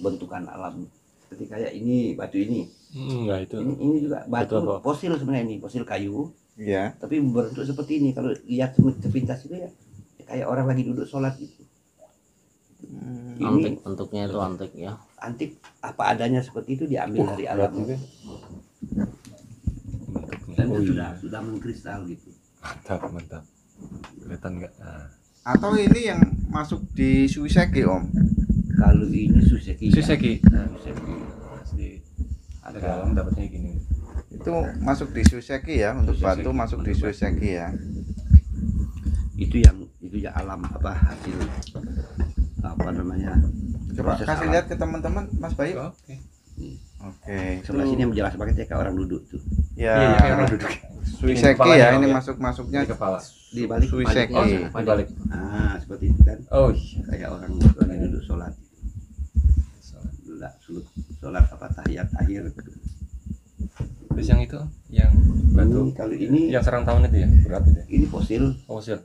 bentukan alam. Seperti kayak ini batu ini. Enggak itu. Ini juga batu Betul, Pak. fosil sebenarnya, ini fosil kayu. Ya. Tapi berbentuk seperti ini. Kalau lihat sepintas itu ya kayak orang lagi duduk sholat gitu. Ini Antik, bentuknya itu antik ya. antik, apa adanya seperti itu diambil dari alam. Bentuknya. Dan Oh, itu iya. sudah mengkristal gitu. Mantap. Kelihatan enggak? Nah. Atau ini yang masuk di Suiseki Om? Kalau ini suseki. Suseki. Ya. Suseki. Di ada dalam dapatnya gini. Itu masuk di Suiseki ya, untuk Suiseki. batu masuk di Suiseki ya. Itu ya alam apa hasil apa namanya? Coba proses kasih alam. lihat ke teman-teman Mas Bayu. Oke. Oke. Sebelah sini yang jelas banget ya kayak orang duduk tuh. Ya. Iya, kayak orang duduk. Suiseki Kepalanya, ya, Om, ini ya. masuknya Di kepala. Di balik Suseki. baliknya. Di balik. Nah, seperti itu kan. Oh iya. Kayak orang lagi duduk sholat. Sholat apa tahiyat akhir. Terus yang itu yang batu Ini, kalau ini yang sarang tahun itu ya, berat itu. Ya? ini fosil. Fosil.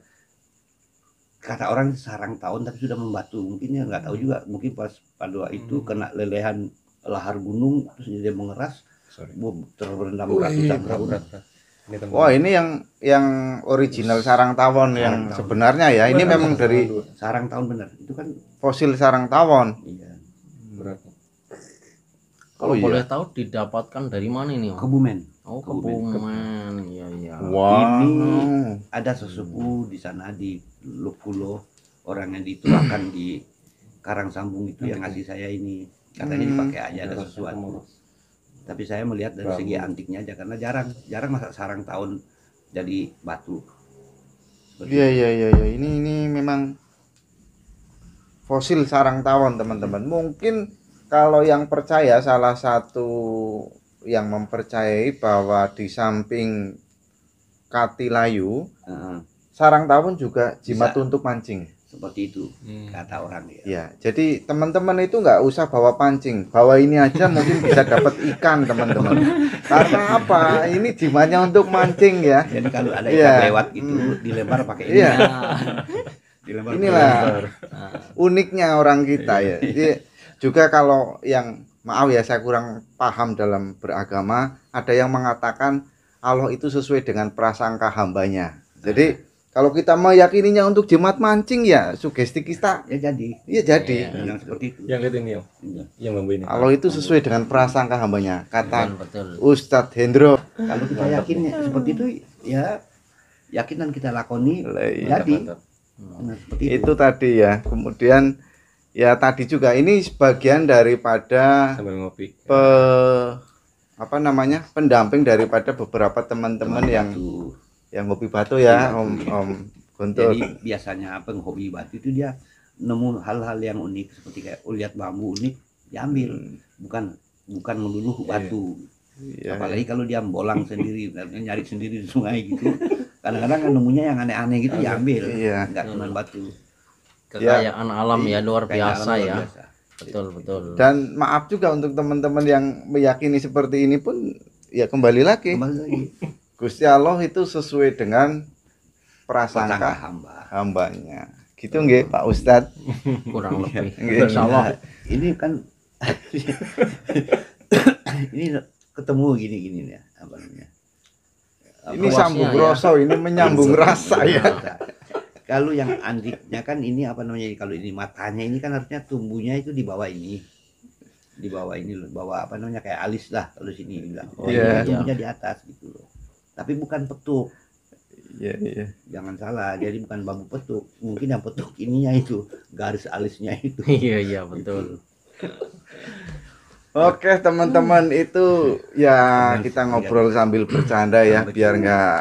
Kata orang sarang tahun tapi sudah membatu. Mungkin ya nggak tahu juga. Mungkin pas pada itu kena lelehan lahar gunung terus dia mengeras, Sorry. terberendam Wih, ratusan berat, tahun. berat. Ini teman. Wah, ini yang original sarang tawon yang tahun. sebenarnya ya. Ini memang dari Sarang tahun benar. Itu kan fosil sarang tawon. iya. berat. Kalau Oh, iya. boleh tahu didapatkan dari mana ini Om? Kebumen. Oh, Kebumen. Kebumen. Iya, iya. Wow. Ini ada sesepuh di sana di Lukulo, orang yang dituakan di Karang Sambung itu yang ngasih saya ini. Katanya dipakai aja ada sesuatu. Tapi saya melihat dari segi antiknya aja karena jarang masa sarang tahun jadi batu. Seperti Iya. Ini memang fosil sarang tawon, teman-teman. Mungkin kalau yang percaya, salah satu yang mempercayai bahwa di samping Katilayu, Heeh, sarang tawon juga jimat Bisa. untuk mancing. seperti itu kata orang ya. Ya, jadi teman-teman itu nggak usah bawa pancing, bawa ini aja mungkin bisa dapat ikan, teman-teman. Karena apa? Ini jimatnya untuk mancing ya. Jadi kalau ada ikan Iya. lewat gitu dilempar pakai ini. Iya. Dilempar Inilah pakai uniknya orang kita ya. Jadi, juga kalau yang maaf ya, saya kurang paham dalam beragama, ada yang mengatakan Allah itu sesuai dengan prasangka hambanya. Jadi kalau kita meyakininya untuk jimat mancing ya sugesti kita ya jadi. ya jadi. Yang seperti itu. Yang lihat ini Om. Iya. Yang bambu ini. Allah itu sesuai dengan prasangka hambanya, kata Betul. Ustadz Hendro. Kalau kita yakin ya, seperti itu ya yakin dan kita lakoni Lah, iya. jadi. Mantap. Nah, seperti itu. Itu tadi ya. Kemudian ya tadi juga ini sebagian daripada Sambil ngopi. apa namanya, pendamping daripada beberapa teman-teman yang hobi batu ya, Om Guntur. Jadi biasanya penghobi batu itu dia nemu hal-hal yang unik seperti kayak lihat bambu unik diambil, bukan melulu batu. Iya. Apalagi kalau dia bolang sendiri, nyari sendiri di sungai gitu. Kadang-kadang kan nemunya yang aneh-aneh gitu diambil, Iya. nggak cuma batu. Kekayaan alam ya luar Kayak biasa alam luar ya. biasa. Betul. Dan maaf juga untuk teman-teman yang meyakini seperti ini pun ya kembali lagi. Kembali lagi Gusti Allah itu sesuai dengan prasangka prasangka hamba. hambanya. Gitu nggih Pak Ustadz. Kurang lebih. Nggih. Insyaallah. Ini kan ini ketemu gini-gini ya apa namanya? Ini Luasnya sambung ya. rasa, ini menyambung rasa ya. Kalau yang antiknya kan ini apa namanya? Kalau ini matanya ini kan harusnya tumbuhnya itu di bawah ini. Di bawah ini loh, bawah apa namanya kayak alis lah kalau sini bilang. Oh, Iya. ini tumbuhnya di atas gitu loh. Tapi bukan petuk. Iya. Jangan salah, jadi bukan bambu petuk. Mungkin yang petuk ininya itu, garis alisnya itu. Iya, betul. Oke teman-teman, itu ya kita ngobrol sambil bercanda ya, biar nggak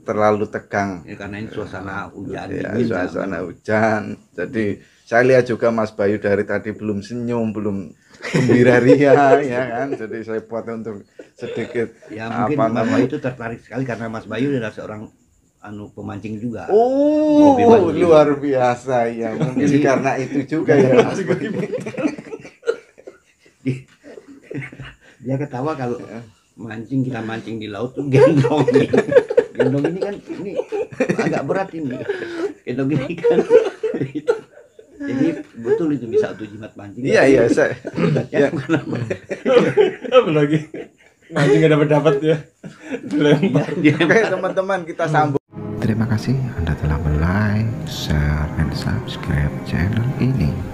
terlalu tegang. Ya, karena ini suasana hujan. Ya, dingin, suasana hujan. Jadi saya lihat juga Mas Bayu dari tadi belum senyum, belum gembira ria ya kan. Jadi saya buat untuk sedikit Ya mungkin apa Mas namanya. Bayu itu tertarik sekali karena Mas Bayu adalah seorang pemancing juga. Oh, Hobi mancing. luar biasa ya. Mungkin Jadi- karena itu juga ya Mas Bayu. Dia ketawa kalau mancing, kita mancing di laut tuh gendong ini. Gendong ini kan ini agak berat ini. Gendong ini kan. Jadi betul itu bisa auto jimat mancing. Iya iya saya. Ya, Apalagi mancing nggak dapat ya. Dilempar. Oke teman-teman kita sambung. Terima kasih Anda telah like, share, dan subscribe channel ini.